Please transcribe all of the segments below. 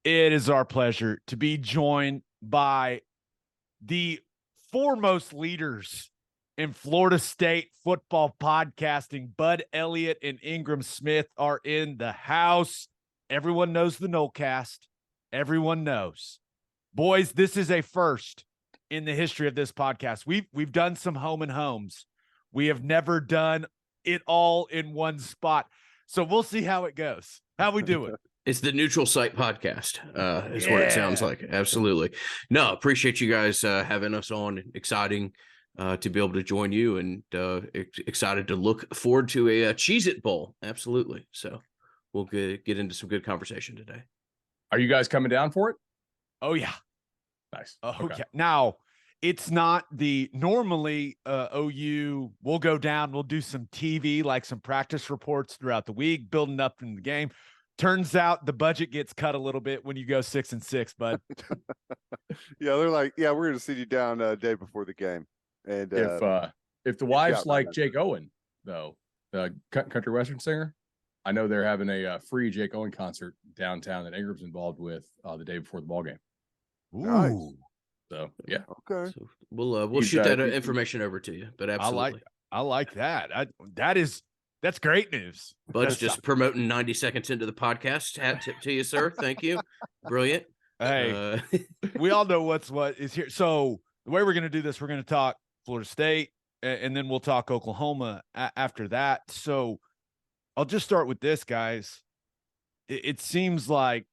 It is our pleasure to be joined by the foremost leaders in Florida State football podcasting. Bud Elliott and Ingram Smith are in the house. Everyone knows the Nolecast. Everyone knows. Boys, this is a first in the history of this podcast. We've done some home and homes. We have never done it all in one spot. So we'll see how it goes. How we doing? It's the Neutral Site podcast, is what it sounds like. Absolutely. No, appreciate you guys having us on. Exciting to be able to join you, and excited to look forward to a Cheez-It Bowl. Absolutely. So we'll get into some good conversation today. Are you guys coming down for it? Oh, yeah. Nice. Oh, okay. Now, it's not the normally OU will go down. We'll do some TV, like some practice reports throughout the week, building up in the game. Turns out the budget gets cut a little bit when you go 6-6, bud. Yeah, they're like, yeah, we're going to sit you down day before the game. And if the wives like Jake Owen, though, the country western singer, I know they're having a free Jake Owen concert downtown that Ingram's involved with the day before the ball game. Ooh. Nice. So yeah, okay. So we'll shoot that information over to you. But absolutely, I like that. That's great news. Bud's just promoting 90 seconds into the podcast. Hat tip to you, sir. Thank you. Brilliant. Hey, we all know what is here. So the way we're going to do this, we're going to talk Florida State, and then we'll talk Oklahoma after that. So I'll just start with this, guys. It seems like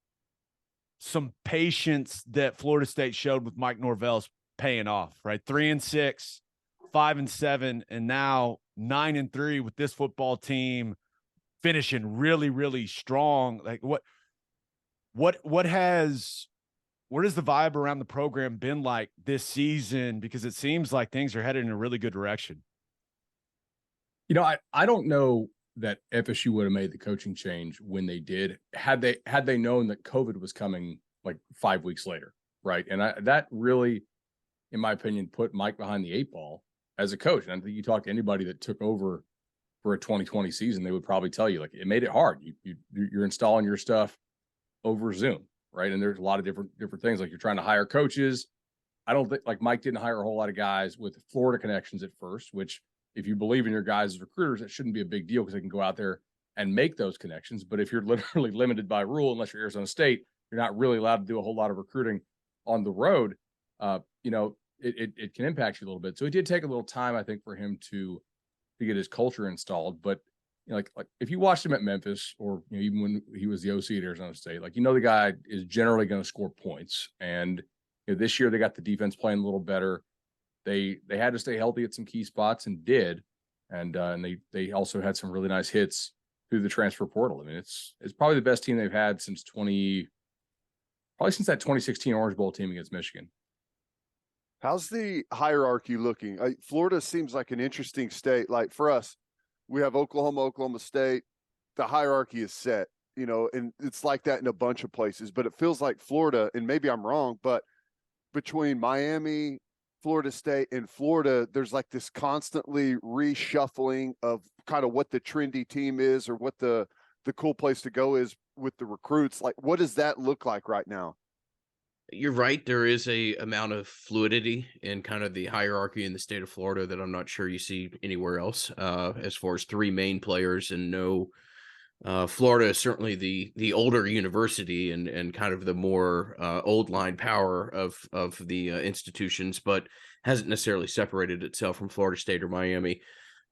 some patience that Florida State showed with Mike Norvell's paying off, right? 3-6, 5-7, and now 9-3 with this football team finishing really, really strong. Like what has the vibe around the program been like this season? Because it seems like things are headed in a really good direction. You know, I don't know that FSU would have made the coaching change when they did, had they known that COVID was coming like 5 weeks later, right? And that really, in my opinion, put Mike behind the 8 ball as a coach. And I think you talk to anybody that took over for a 2020 season, they would probably tell you, like, it made it hard. You're installing your stuff over Zoom, right? And there's a lot of different things, like you're trying to hire coaches. I don't think, like, Mike didn't hire a whole lot of guys with Florida connections at first, which, if you believe in your guys as recruiters, that shouldn't be a big deal because they can go out there and make those connections. But if you're literally limited by rule, unless you're Arizona State, you're not really allowed to do a whole lot of recruiting on the road. It can impact you a little bit. So it did take a little time, I think, for him to get his culture installed. But like if you watched him at Memphis, or even when he was the OC at Arizona State, the guy is generally going to score points. And this year they got the defense playing a little better. They had to stay healthy at some key spots and did, and they also had some really nice hits through the transfer portal. I mean, it's probably the best team they've had since that 2016 Orange Bowl team against Michigan. How's the hierarchy looking? Florida seems like an interesting state. Like for us, we have Oklahoma State. The hierarchy is set, and it's like that in a bunch of places. But it feels like Florida, and maybe I'm wrong, but between Miami, Florida State, and Florida, there's like this constantly reshuffling of kind of what the trendy team is or what the cool place to go is with the recruits. Like, what does that look like right now? You're right. There is a amount of fluidity in kind of the hierarchy in the state of Florida that I'm not sure you see anywhere else, as far as 3 main players. And no, Florida is certainly the older university and kind of the more old line power of the institutions, but hasn't necessarily separated itself from Florida State or Miami.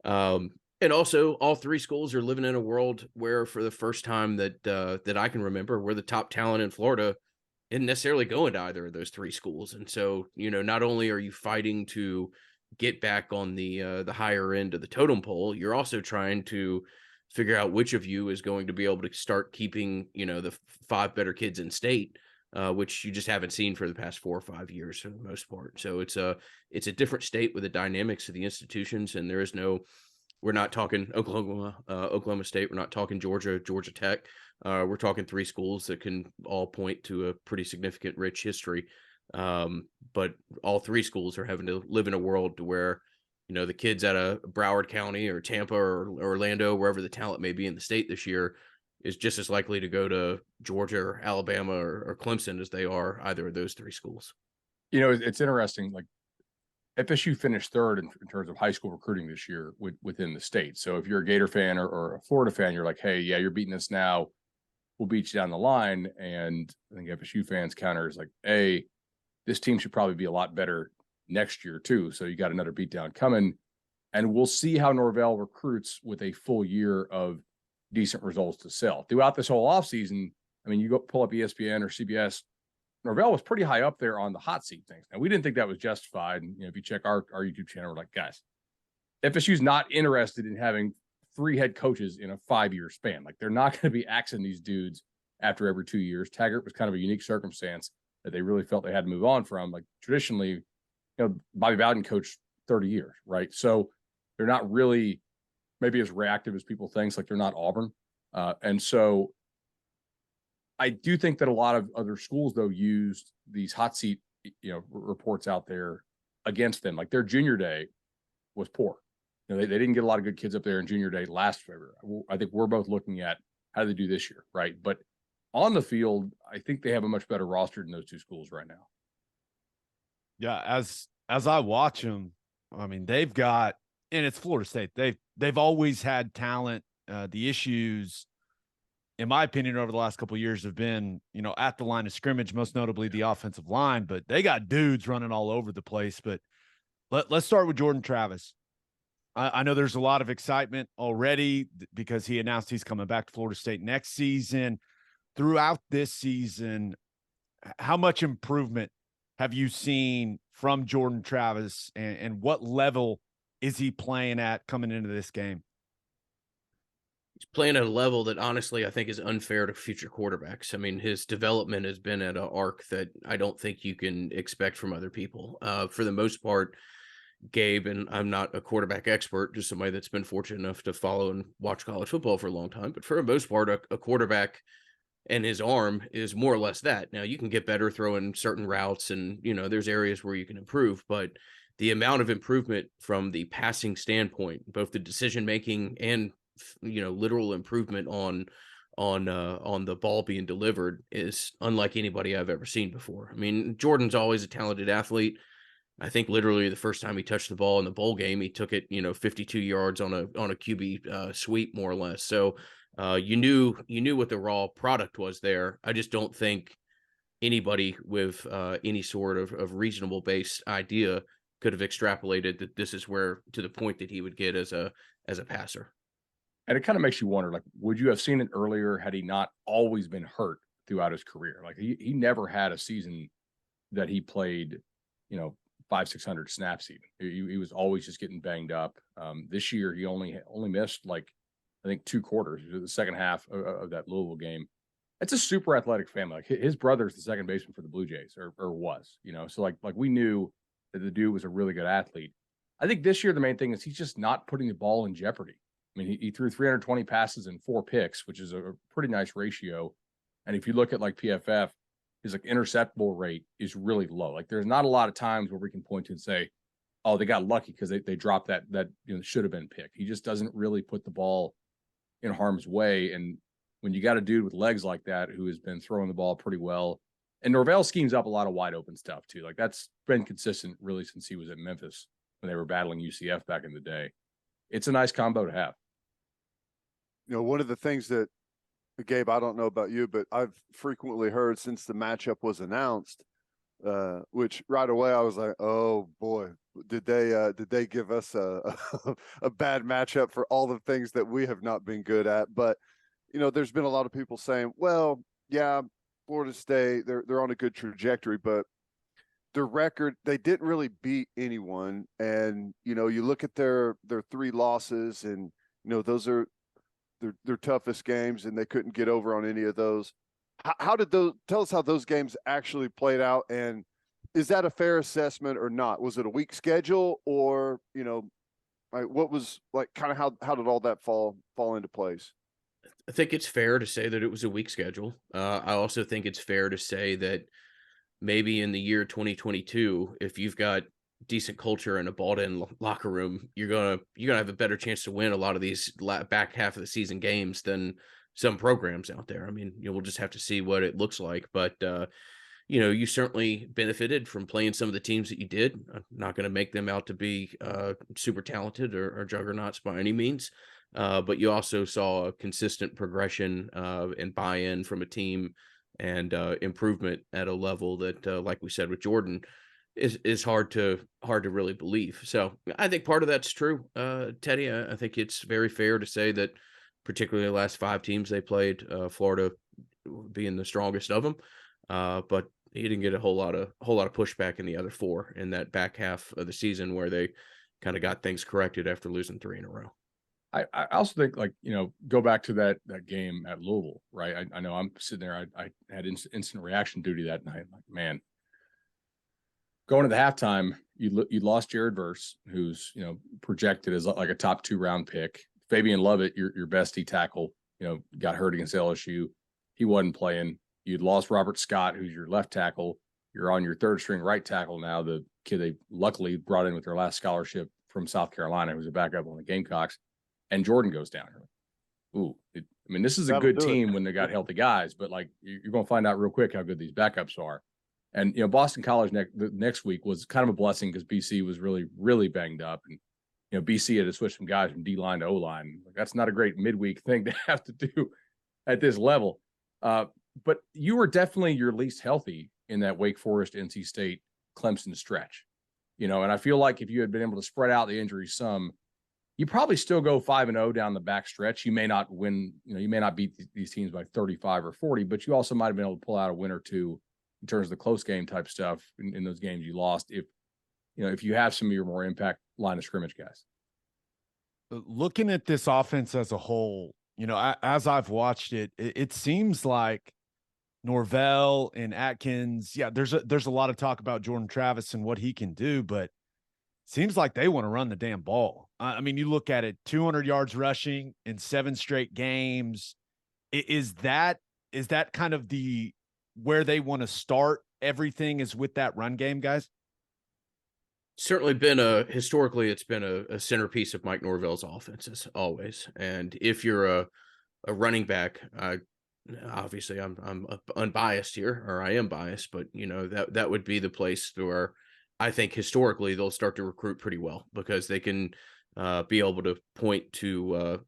And also, all 3 schools are living in a world where, for the first time that I can remember, where the top talent in Florida isn't necessarily going to either of those 3 schools. And so, not only are you fighting to get back on the higher end of the totem pole, you're also trying to figure out which of you is going to be able to start keeping, the 5 better kids in state, which you just haven't seen for the past 4 or 5 years for the most part. So it's a different state with the dynamics of the institutions, and we're not talking Oklahoma State. We're not talking Georgia Tech. We're talking 3 schools that can all point to a pretty significant, rich history. But all 3 schools are having to live in a world to where, the kids out of Broward County or Tampa or Orlando, wherever the talent may be in the state this year, is just as likely to go to Georgia or Alabama or Clemson as they are either of those three schools. It's interesting. Like FSU finished third in terms of high school recruiting this year within the state. So if you're a Gator fan or a Florida fan, you're like, hey, yeah, you're beating us now. We'll beat you down the line. And I think FSU fans counter is like, hey, this team should probably be a lot better next year too. So you got another beatdown coming. And we'll see how Norvell recruits with a full year of decent results to sell. Throughout this whole offseason, I mean, you go pull up ESPN or CBS, Norvell was pretty high up there on the hot seat things. And we didn't think that was justified. And, if you check our YouTube channel, we're like, guys, FSU's not interested in having 3 head coaches in a 5-year span. Like, they're not going to be axing these dudes after every 2 years. Taggart was kind of a unique circumstance that they really felt they had to move on from. Like, traditionally, Bobby Bowden coached 30 years, right? So they're not really maybe as reactive as people think. Like, they're not Auburn. And so I do think that a lot of other schools, though, used these hot seat, reports out there against them. Like, their junior day was poor. They didn't get a lot of good kids up there in junior day last February. I think we're both looking at how do they do this year, right? But on the field, I think they have a much better roster than those two schools right now. Yeah, as I watch them, I mean, they've got, and it's Florida State. They've always had talent. The issues, in my opinion, over the last couple of years have been, at the line of scrimmage, most notably the offensive line. But they got dudes running all over the place. But let's start with Jordan Travis. I know there's a lot of excitement already because he announced he's coming back to Florida State next season. Throughout this season, how much improvement have you seen from Jordan Travis, and what level is he playing at coming into this game? He's playing at a level that honestly I think is unfair to future quarterbacks. I mean, his development has been at an arc that I don't think you can expect from other people. For the most part, Gabe, and I'm not a quarterback expert, just somebody that's been fortunate enough to follow and watch college football for a long time, but for the most part, a quarterback and his arm is more or less that. Now, you can get better throwing certain routes, and there's areas where you can improve, but the amount of improvement from the passing standpoint, both the decision making and literal improvement on the ball being delivered, is unlike anybody I've ever seen before. I mean, Jordan's always a talented athlete. I think literally the first time he touched the ball in the bowl game, he took it 52 yards on a QB sweep, more or less. So you knew what the raw product was there. I just don't think anybody with any sort of reasonable based idea could have extrapolated that this is where, to the point that he would get as a passer. And it kind of makes you wonder, like, would you have seen it earlier had he not always been hurt throughout his career? Like, he never had a season that he played, 500-600 snaps even. He was always just getting banged up. This year, he only missed, like, I think 2 quarters, the second half of that Louisville game. It's a super athletic family. Like, his brother's the second baseman for the Blue Jays, or was, So like we knew that the dude was a really good athlete. I think this year the main thing is he's just not putting the ball in jeopardy. I mean, he threw 320 passes and 4 picks, which is a pretty nice ratio. And if you look at like PFF, his like interceptable rate is really low. Like, there's not a lot of times where we can point to and say, oh, they got lucky because they dropped that should have been picked. He just doesn't really put the ball in harm's way. And when you got a dude with legs like that who has been throwing the ball pretty well, and Norvell schemes up a lot of wide open stuff too. Like, that's been consistent really since he was at Memphis when they were battling UCF back in the day. It's a nice combo to have. One of the things that, Gabe, I don't know about you, but I've frequently heard since the matchup was announced, which right away I was like, oh boy, did they give us a bad matchup for all the things that we have not been good at? But there's been a lot of people saying, well, yeah, Florida State, they're on a good trajectory, but their record, they didn't really beat anyone. And you look at their 3 losses, and those are their toughest games, and they couldn't get over on any of those. How did those, tell us how those games actually played out, and is that a fair assessment or not? Was it a weak schedule, or what was, like, kind of how did all that fall into place? I think it's fair to say that it was a weak schedule. I also think it's fair to say that maybe in the year 2022, if you've got decent culture and a balled-in locker room, you're gonna have a better chance to win a lot of these back half of the season games than some programs out there. I mean, we'll just have to see what it looks like. But, you certainly benefited from playing some of the teams that you did. I'm not going to make them out to be super talented or juggernauts by any means. But you also saw a consistent progression and buy-in from a team and improvement at a level that, like we said with Jordan, is hard to really believe. So I think part of that's true, Teddy. I think it's very fair to say that, particularly the last 5 teams they played, Florida being the strongest of them, but he didn't get a whole lot of pushback in the other 4 in that back half of the season where they kind of got things corrected after losing 3 in a row. I also think, like, go back to that game at Louisville, right? I know I'm sitting there. I had instant reaction duty that night. Like, man, going to the halftime, you lost Jared Verse, who's projected as like a top 2 round pick. Fabian Lovett, your bestie tackle, got hurt against LSU. He wasn't playing. You'd lost Robert Scott, who's your left tackle. You're on your 3rd string right tackle now. The kid they luckily brought in with their last scholarship from South Carolina, who's a backup on the Gamecocks. And Jordan goes down. Ooh, this is a good team when they got healthy guys, but like you're going to find out real quick how good these backups are. And Boston College next week was kind of a blessing because BC was really, really banged up, and BC had to switch some guys from D line to O line. Like, that's not a great midweek thing to have to do at this level. But you were definitely your least healthy in that Wake Forest, NC State, Clemson stretch. And I feel like if you had been able to spread out the injuries some, you probably still go 5-0 down the back stretch. You may not win, you may not beat these teams by 35 or 40, but you also might have been able to pull out a win or 2 in terms of the close game type stuff in those games you lost. If you have some of your more impact line of scrimmage guys. Looking at this offense as a whole, as I've watched it, it seems like Norvell and Atkins. Yeah, there's a lot of talk about Jordan Travis and what he can do, but seems like they want to run the damn ball. I mean, you look at it, 200 yards rushing in 7 straight games. Is that kind of where they want to start everything is with that run game, guys? Certainly historically, it's been a centerpiece of Mike Norvell's offenses always. And if you're a running back, obviously I'm unbiased here, or I am biased, but that would be the place where I think historically they'll start to recruit pretty well, because they can be able to point to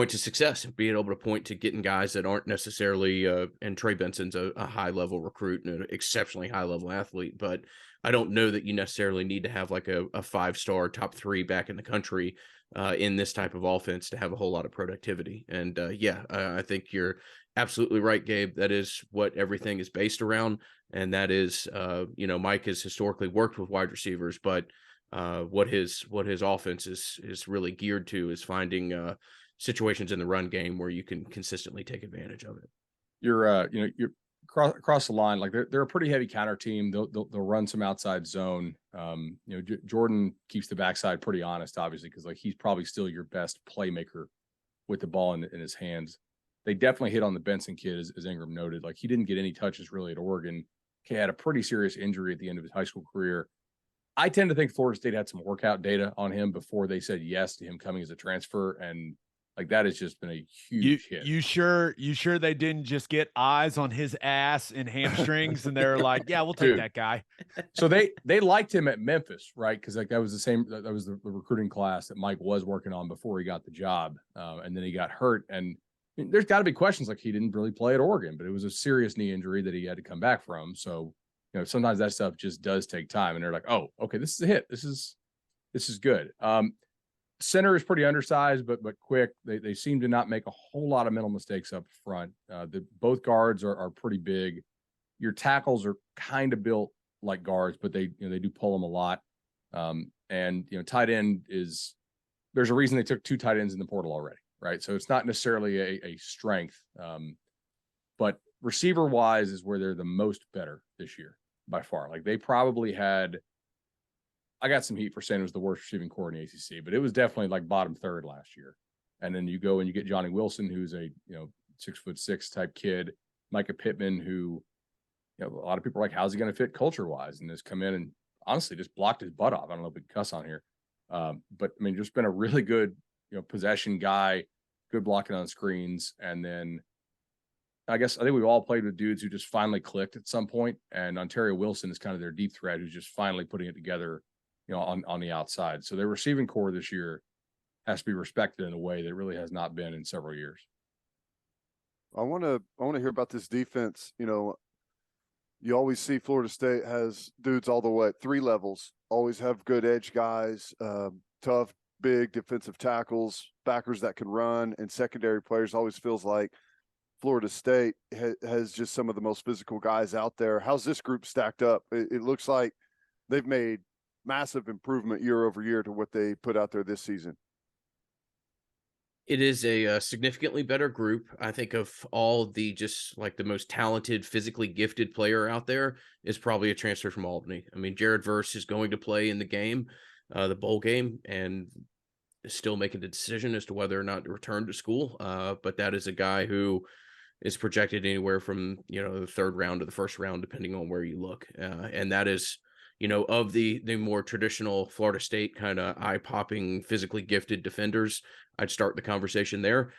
success and being able to point to getting guys that aren't necessarily and Trey Benson's a high level recruit and an exceptionally high level athlete, but I don't know that you necessarily need to have like a 5-star top 3 back in the country in this type of offense to have a whole lot of productivity. And I think you're absolutely right, Gabe. That is what everything is based around. And that is, Mike has historically worked with wide receivers, but what his offense is really geared to is finding situations in the run game where you can consistently take advantage of it. You're across the line, like they're a pretty heavy counter team. They'll run some outside zone. Jordan keeps the backside pretty honest, obviously, because like he's probably still your best playmaker with the ball in his hands. They definitely hit on the Benson kid, as Ingram noted. Like he didn't get any touches really at Oregon. He had a pretty serious injury at the end of his high school career. I tend to think Florida State had some workout data on him before they said yes to him coming as a transfer, and like that has just been a huge hit. You sure they didn't just get eyes on his ass and hamstrings and they're like, yeah, we'll take that guy. So they liked him at Memphis, right? Because like that was the recruiting class that Mike was working on before he got the job, and then he got hurt. And I mean, there's got to be questions like he didn't really play at Oregon, but it was a serious knee injury that he had to come back from. So sometimes that stuff just does take time, and they're like, oh, okay, this is a hit. This is good. Center is pretty undersized, but quick. They seem to not make a whole lot of mental mistakes up front. Both guards are pretty big. Your tackles are kind of built like guards, but they do pull them a lot. And tight end there's a reason they took 2 tight ends in the portal already, right? So it's not necessarily a strength, but receiver wise is where they're the most better this year by far. Like they probably had. I got some heat for saying it was the worst receiving core in the ACC, but it was definitely like bottom 3rd last year. And then you go and you get Johnny Wilson, who's a 6'6" type kid, Micah Pittman, who a lot of people are like, how's he going to fit culture wise? And has come in and honestly just blocked his butt off. I don't know if we can cuss on here, but I mean, just been a really good possession guy. good blocking on screens. And then I think we've all played with dudes who just finally clicked at some point, and Ontario Wilson is kind of their deep threat who's just finally putting it together, on the outside. So their receiving core this year has to be respected in a way that really has not been in several years. I want to hear about this defense. You always see Florida State has dudes all the way 3 levels, always have good edge guys, tough, big defensive tackles, backers that can run, and secondary players. Always feels like Florida State has just some of the most physical guys out there. How's this group stacked up? It looks like they've made massive improvement year over year to what they put out there this season. It is a significantly better group. I think of all the just like the most talented, physically gifted player out there is probably a transfer from Albany. I mean, Jared Verse is going to play in the game, the bowl game, and is still making the decision as to whether or not to return to school. But that is a guy who is projected anywhere from, the 3rd round to the 1st round, depending on where you look. And that is, of the more traditional Florida State kind of eye-popping, physically gifted defenders, I'd start the conversation there.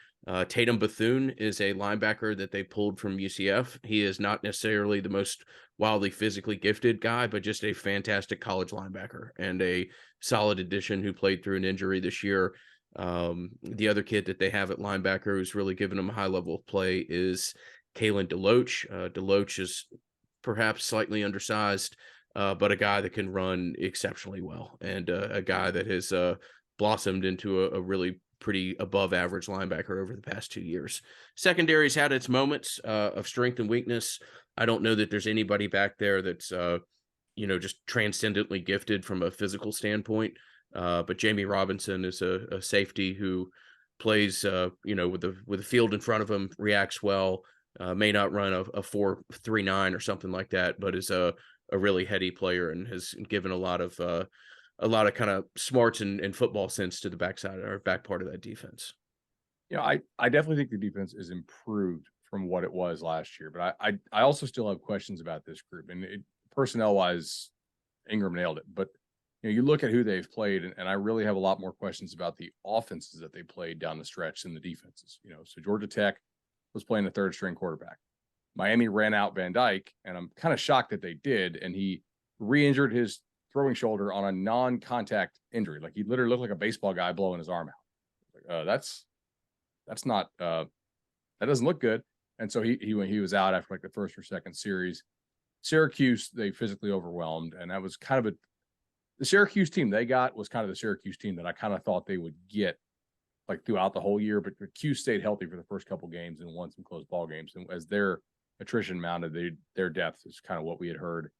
Tatum Bethune is a linebacker that they pulled from UCF. He is not necessarily the most wildly physically gifted guy, but just a fantastic college linebacker and a solid addition who played through an injury this year. The other kid that they have at linebacker who's really given them a high level of play is Kalen DeLoach. DeLoach is perhaps slightly undersized, but a guy that can run exceptionally well, and a guy that has blossomed into a really pretty above average linebacker over the past 2 years. Secondary's had its moments of strength and weakness. I don't know that there's anybody back there that's just transcendently gifted from a physical standpoint. But Jamie Robinson is a safety who plays with the field in front of him, reacts well, may not run a 4.39 or something like that, but is a really heady player and has given a lot of kind of smarts and football sense to the backside or back part of that defense. I definitely think the defense is improved from what it was last year, but I also still have questions about this group, and personnel wise, Ingram nailed it. But you look at who they've played, and I really have a lot more questions about the offenses that they played down the stretch than the defenses. So Georgia Tech was playing a 3rd string quarterback. Miami ran out Van Dyke, and I'm kind of shocked that they did. And he re-injured his throwing shoulder on a non-contact injury. Like, he literally looked like a baseball guy blowing his arm out. That's not that doesn't look good. And so he was out after like the 1st or 2nd series. Syracuse, they physically overwhelmed, and that was kind of the Syracuse team they got was kind of the Syracuse team that I kind of thought they would get like throughout the whole year, but Cuse stayed healthy for the first couple games and won some close ball games. And as their attrition mounted, their depth is kind of what we had heard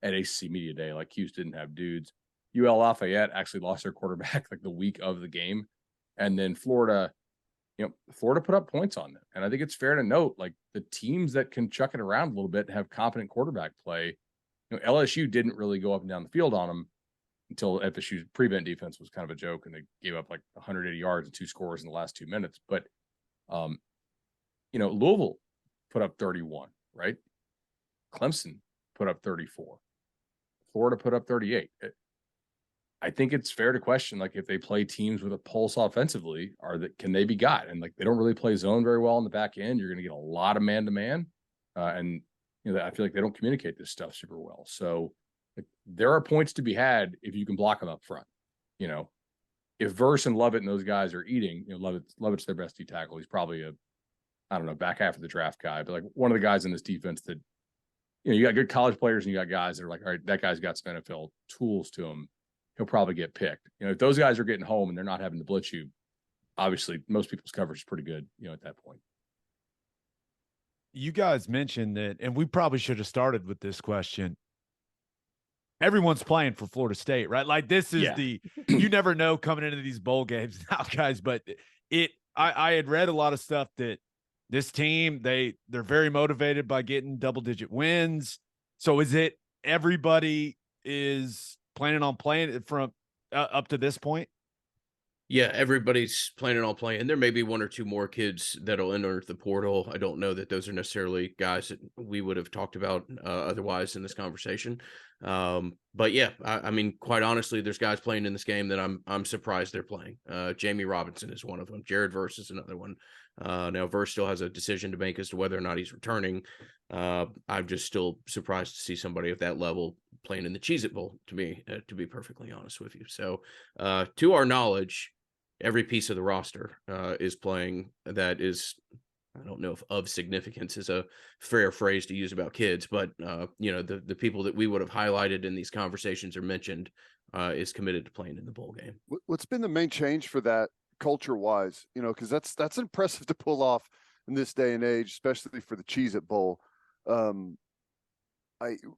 at ACC Media Day. Like, Cuse didn't have dudes. UL Lafayette actually lost their quarterback like the week of the game. And then Florida put up points on them. And I think it's fair to note, like, the teams that can chuck it around a little bit and have competent quarterback play, LSU didn't really go up and down the field on them until FSU's prevent defense was kind of a joke, and they gave up like 180 yards and 2 scores in the last 2 minutes. But, Louisville put up 31, right? Clemson put up 34. Florida put up 38. I think it's fair to question, like, if they play teams with a pulse offensively, can they be got? And like, they don't really play zone very well on the back end. You're going to get a lot of man-to-man. And, I feel like they don't communicate this stuff super well. So, like, there are points to be had if you can block them up front. If Verse and Lovett and those guys are eating, Lovett's their best D tackle. He's probably back half of the draft guy, but like one of the guys in this defense that, you got good college players and you got guys that are like, all right, that guy's got some NFL tools to him. He'll probably get picked. If those guys are getting home and they're not having to blitz you, obviously most people's coverage is pretty good, at that point. You guys mentioned that, and we probably should have started with this question. Everyone's playing for Florida State, right? Like, this is you never know coming into these bowl games now, guys, but I had read a lot of stuff that this team, they're very motivated by getting double-digit wins. So is it everybody is planning on playing it from up to this point? Yeah, everybody's planning on playing. There may be one or two more kids that'll enter the portal. I don't know that those are necessarily guys that we would have talked about otherwise in this conversation. But yeah, I mean, quite honestly, there's guys playing in this game that I'm surprised they're playing. Jamie Robinson is one of them. Jared Verse is another one. Now Verse still has a decision to make as to whether or not he's returning. I'm just still surprised to see somebody of that level playing in the Cheez-It Bowl, to be perfectly honest with you. So, to our knowledge, every piece of the roster is playing that is, I don't know if of significance is a fair phrase to use about kids, but the people that we would have highlighted in these conversations or mentioned is committed to playing in the bowl game. What's been the main change for that culture wise? Because that's impressive to pull off in this day and age, especially for the Cheez-It Bowl. And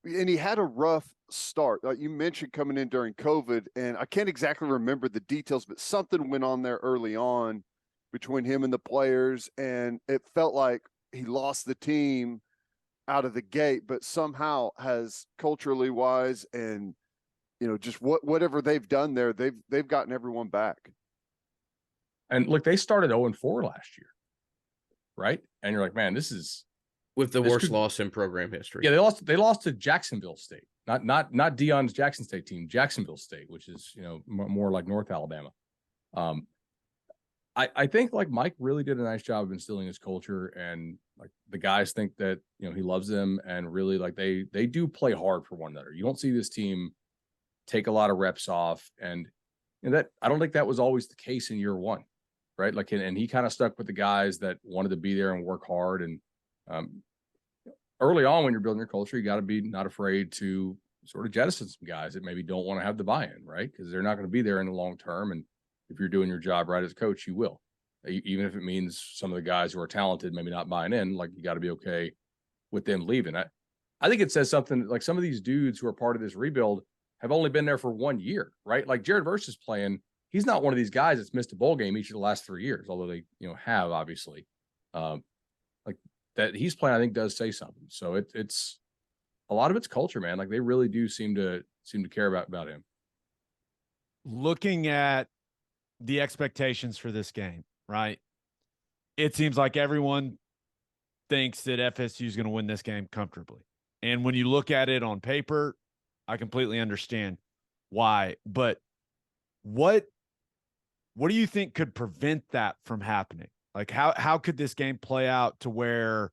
he had a rough start. You mentioned coming in during COVID, and I can't exactly remember the details, but something went on there early on between him and the players, and it felt like he lost the team out of the gate, but somehow has culturally wise and just whatever they've done there, they've gotten everyone back. And look, they started 0-4 last year, right? And you're like, man, this is with the worst loss in program history. Yeah, they lost to Jacksonville State, not Dion's Jackson State team, Jacksonville State, which is more like North Alabama. I think like Mike really did a nice job of instilling his culture, and like the guys think that he loves them, and really like they do play hard for one another. You don't see this team take a lot of reps off, and that I don't think that was always the case in year one, right? Like, and he kind of stuck with the guys that wanted to be there and work hard. And early on, when you're building your culture, you got to be not afraid to sort of jettison some guys that maybe don't want to have the buy-in, right? Because they're not going to be there in the long term. And if you're doing your job right as a coach, you will, even if it means some of the guys who are talented maybe not buying in. Like, you got to be okay with them leaving. I think it says something like some of these dudes who are part of this rebuild have only been there for 1 year, right? Like Jared Verse is playing. He's not one of these guys that's missed a bowl game each of the last 3 years, although they have obviously. Like that he's playing, I think does say something. So it's a lot of it's culture, man. Like they really do seem to care about him. Looking at the expectations for this game, right? It seems like everyone thinks that FSU is going to win this game comfortably. And when you look at it on paper, I completely understand why. But what do you think could prevent that from happening? Like how could this game play out to where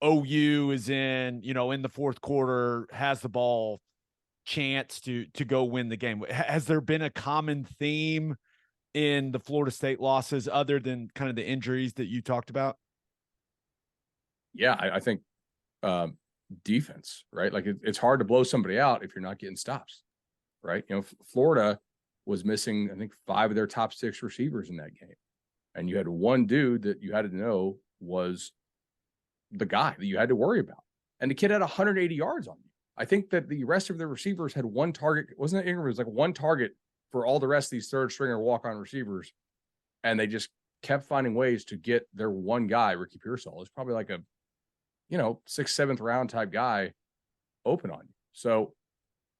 OU is in the fourth quarter, has the ball, chance to go win the game? Has there been a common theme in the Florida State losses other than kind of the injuries that you talked about? Yeah, I think defense, right? Like it's hard to blow somebody out if you're not getting stops, right? Florida was missing, I think, 5 of their top 6 receivers in that game. And you had one dude that you had to know was the guy that you had to worry about. And the kid had 180 yards on you. I think that the rest of the receivers had one target. Wasn't it Ingram? It was like one target for all the rest of these third stringer walk-on receivers. And they just kept finding ways to get their one guy, Ricky Pearsall, is probably like a 6th, 7th round type guy open on you. So,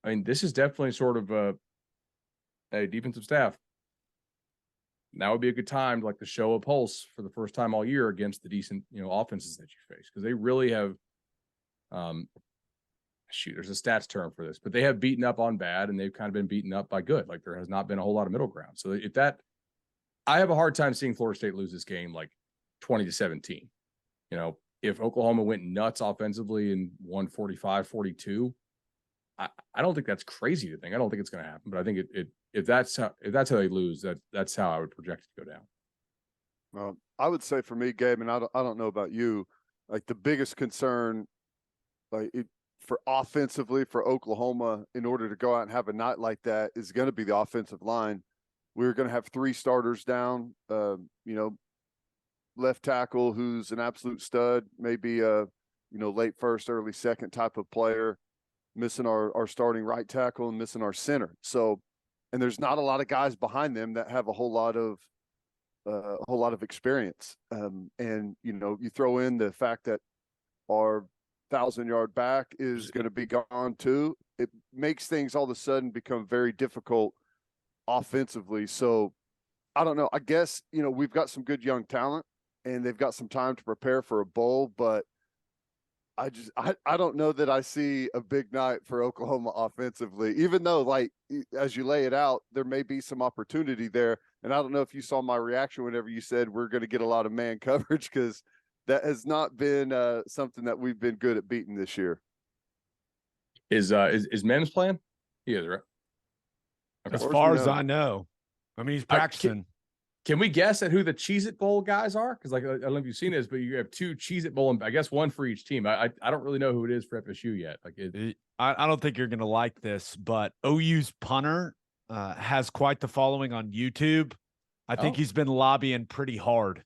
I mean, this is definitely sort of a defensive staff. Now would be a good time to show a pulse for the first time all year against the decent, offenses that you face. Because they really have, there's a stats term for this, but they have beaten up on bad and they've kind of been beaten up by good. Like there has not been a whole lot of middle ground. So I have a hard time seeing Florida State lose this game 20-17. If Oklahoma went nuts offensively and won 45-42, I don't think that's crazy to think. I don't think it's going to happen, but I think if that's how they lose, that's how I would project it to go down. I would say for me, Gabe, and I don't know about you, like the biggest concern, for offensively for Oklahoma, in order to go out and have a night like that, is going to be the offensive line. We're going to have 3 starters down. Left tackle who's an absolute stud, maybe late first, early second type of player. Missing our starting right tackle and missing our center. So, and there's not a lot of guys behind them that have a whole lot of experience. And you throw in the fact that our 1,000-yard back is going to be gone too. It makes things all of a sudden become very difficult offensively. So, I don't know. I guess, we've got some good young talent and they've got some time to prepare for a bowl, but I don't know that I see a big night for Oklahoma offensively, even though, like, as you lay it out, there may be some opportunity there. And I don't know if you saw my reaction whenever you said we're going to get a lot of man coverage, because that has not been something that we've been good at beating this year. Is Mims playing? He is, right? Okay. As As far we as know. I know. I mean, he's practicing. Can we guess at who the Cheez-It Bowl guys are? Because, like, I don't know if you've seen this, but you have 2 Cheez-It Bowl, and I guess one for each team. I don't really know who it is for FSU yet. Like, I don't think you're going to like this, but OU's punter has quite the following on YouTube. I think he's been lobbying pretty hard.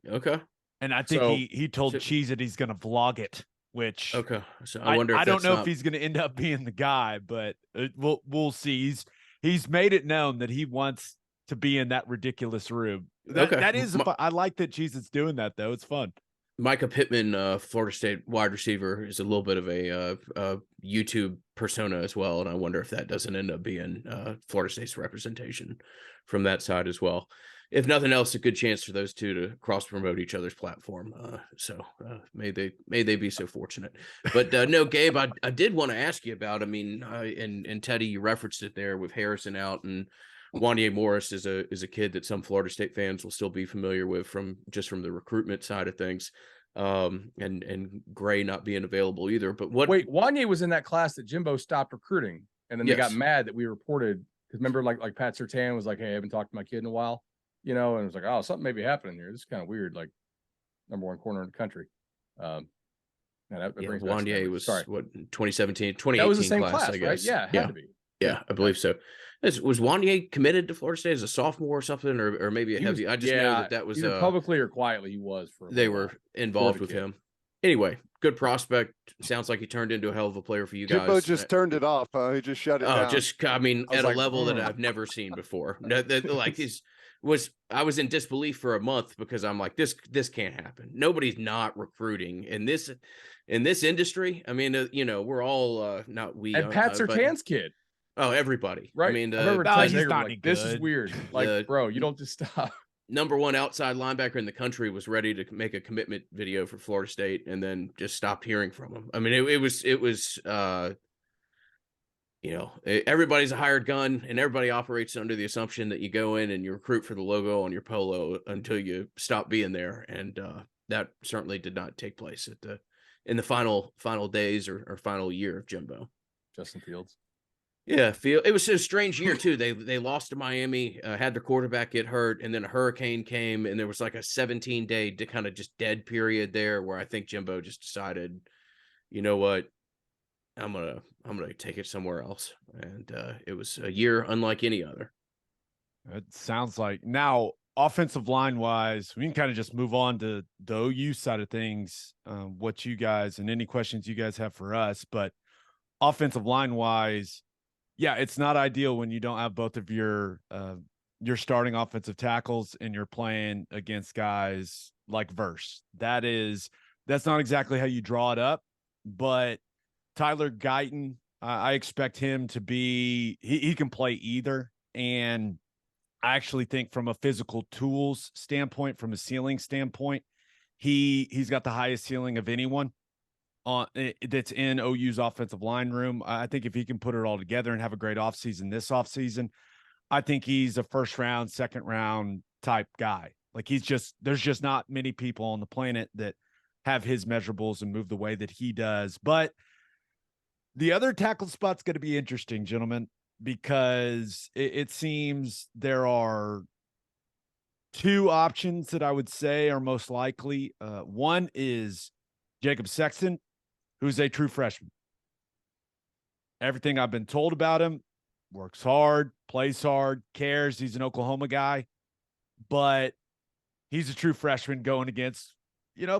Okay. And I think he told Cheez-It he's going to vlog it, which okay. So I wonder. I don't know if he's going to end up being the guy, but we'll see. He's made it known that he wants to be in that ridiculous room. That is, I like that Cheez-It's doing that though. It's fun. Micah Pittman, Florida State wide receiver, is a little bit of a YouTube persona as well, and I wonder if that doesn't end up being Florida State's representation from that side as well. If nothing else, a good chance for those two to cross promote each other's platform. So may they be so fortunate. But no, Gabe, I did want to ask you about. I mean, and Teddy, you referenced it there with Harrison out, and Wanye Morris is a kid that some Florida State fans will still be familiar with from the recruitment side of things. And Gray not being available either. But wait, Wanye was in that class that Jimbo stopped recruiting, and then they got mad that we reported, because remember, like Pat Surtain was like, "Hey, I haven't talked to my kid in a while," and it was like, "Oh, something may be happening here. This is kind of weird." Like, #1 corner in the country. Wanye was what, 2017, 2018 that was the same class, I guess. Right? Yeah, it had to be. Yeah, I believe so. Was Wanye committed to Florida State as a sophomore or something, or maybe a heavy? I just know that was either publicly or quietly. He was they were involved with him. Anyway, good prospect. Sounds like he turned into a hell of a player for you guys. Jimbo just turned it off. He just shut it down. I mean, at a level that I've never seen before. I was in disbelief for a month, because I'm like, this can't happen. Nobody's not recruiting in this industry. I mean, we're all not we. And Pat Surtain's kid. Oh, everybody. Right. I mean, he's not like, this is weird. Like, bro, you don't just stop. #1 outside linebacker in the country was ready to make a commitment video for Florida State, and then just stopped hearing from him. I mean, it was everybody's a hired gun, and everybody operates under the assumption that you go in and you recruit for the logo on your polo until you stop being there. And that certainly did not take place in the final days or final year of Jimbo. Justin Fields. Yeah, it was a strange year too. They lost to Miami, had their quarterback get hurt, and then a hurricane came, and there was like a 17-day kind of just dead period there, where I think Jimbo just decided, you know what, I'm gonna take it somewhere else, and it was a year unlike any other. It sounds like. Now, offensive line wise, we can kind of just move on to the OU side of things. What you guys and any questions you guys have for us, but offensive line wise. Yeah, it's not ideal when you don't have both of your starting offensive tackles and you're playing against guys like Verse. That's not exactly how you draw it up, but Tyler Guyton, I expect him to be he can play either. And I actually think from a physical tools standpoint, from a ceiling standpoint, he's got the highest ceiling of anyone that's in OU's offensive line room. I think if he can put it all together and have a great offseason this offseason, I think he's a first round, second round type guy. Like there's just not many people on the planet that have his measurables and move the way that he does. But the other tackle spot's going to be interesting, gentlemen, because it seems there are 2 options that I would say are most likely. One is Jacob Sexton, who's a true freshman. Everything I've been told about him, works hard, plays hard, cares. He's an Oklahoma guy, but he's a true freshman going against,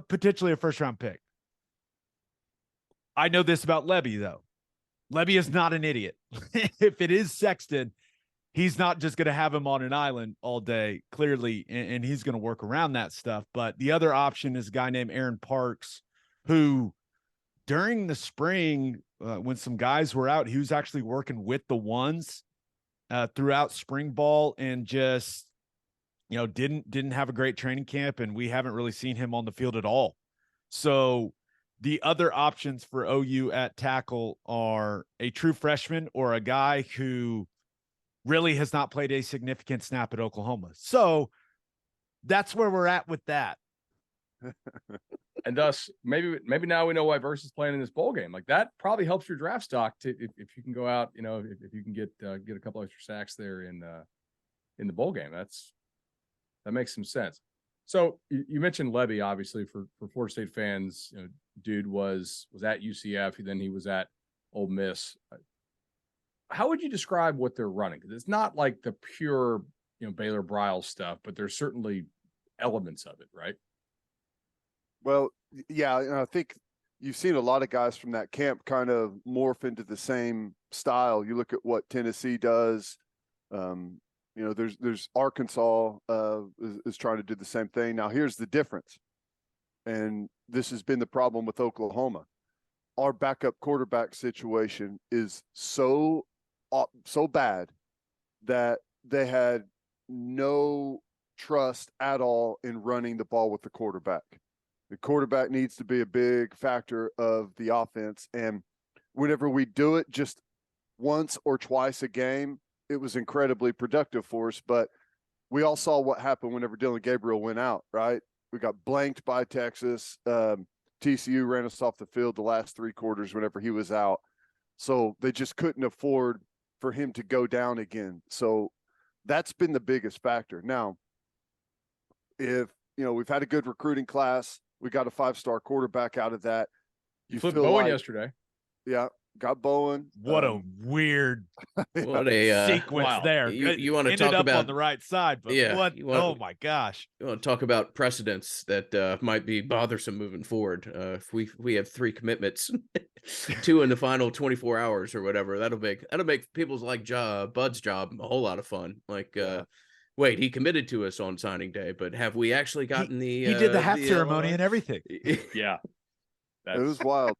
potentially a first-round pick. I know this about Lebby, though. Lebby is not an idiot. If it is Sexton, he's not just going to have him on an island all day, clearly, and he's going to work around that stuff. But the other option is a guy named Aaron Parks, who during the spring, when some guys were out, he was actually working with the ones throughout spring ball and just didn't have a great training camp, and we haven't really seen him on the field at all. So the other options for OU at tackle are a true freshman or a guy who really has not played a significant snap at Oklahoma. So that's where we're at with that. And thus, maybe now we know why Versus playing in this bowl game. Like, that probably helps your draft stock to if you can go out, if you can get a couple extra sacks there in the bowl game. That makes some sense. So you mentioned Levy, obviously, for Florida State fans. Dude was at UCF, then he was at Ole Miss. How would you describe what they're running? Because it's not like the pure Baylor Brile stuff, but there's certainly elements of it, right? Well, yeah, I think you've seen a lot of guys from that camp kind of morph into the same style. You look at what Tennessee does. There's Arkansas is trying to do the same thing. Now, here's the difference, and this has been the problem with Oklahoma. Our backup quarterback situation is so bad that they had no trust at all in running the ball with the quarterback. The quarterback needs to be a big factor of the offense. And whenever we do it just once or twice a game, it was incredibly productive for us. But we all saw what happened whenever Dylan Gabriel went out, right? We got blanked by Texas. TCU ran us off the field the last 3 quarters whenever he was out. So they just couldn't afford for him to go down again. So that's been the biggest factor. Now, if, we've had a good recruiting class, we got a 5-star quarterback out of that. You flipped Bowen yesterday. Yeah, got Bowen. What a weird sequence wow. there. You want to ended talk up about on the right side, but oh my gosh. You want to talk about precedents that might be bothersome moving forward. If we have 3 commitments, 2 in the final 24 hours or whatever, that'll make people's Bud's job a whole lot of fun. Wait, he committed to us on signing day, but have we actually gotten he did the hat ceremony and everything. Yeah. It was wild.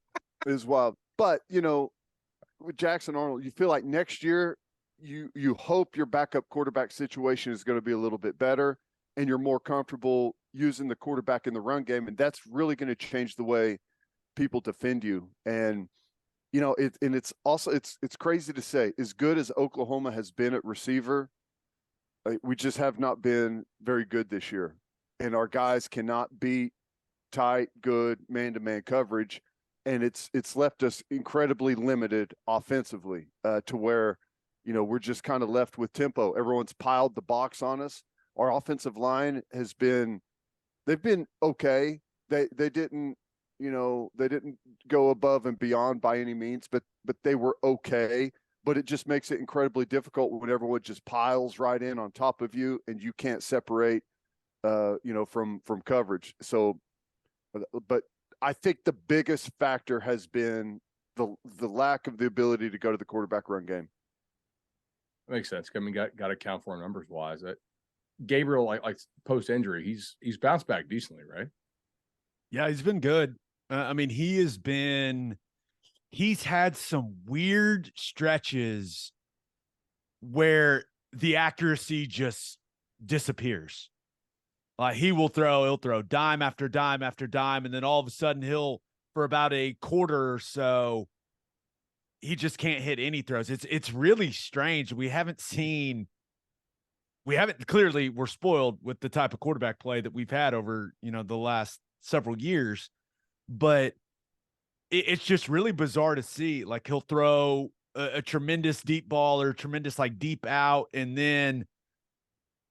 It was wild. But, with Jackson Arnold, you feel like next year you hope your backup quarterback situation is going to be a little bit better and you're more comfortable using the quarterback in the run game. And that's really going to change the way people defend you. And, it's also, it's crazy to say, as good as Oklahoma has been at receiver, we just have not been very good this year. And our guys cannot beat tight, good man-to-man coverage. And it's left us incredibly limited offensively to where, we're just kind of left with tempo. Everyone's piled the box on us. Our offensive line they've been okay. They didn't go above and beyond by any means, but they were okay. But it just makes it incredibly difficult when everyone just piles right in on top of you and you can't separate, from coverage. So, but I think the biggest factor has been the lack of the ability to go to the quarterback run game. That makes sense. I mean, got to count for numbers wise. That Gabriel, like post injury, he's bounced back decently, right? Yeah, he's been good. He's had some weird stretches where the accuracy just disappears. Like he'll throw dime after dime after dime. And then all of a sudden for about a quarter or so, he just can't hit any throws. It's really strange. We're spoiled with the type of quarterback play that we've had over, the last several years, but it's just really bizarre to see. Like he'll throw a tremendous deep ball or tremendous deep out, and then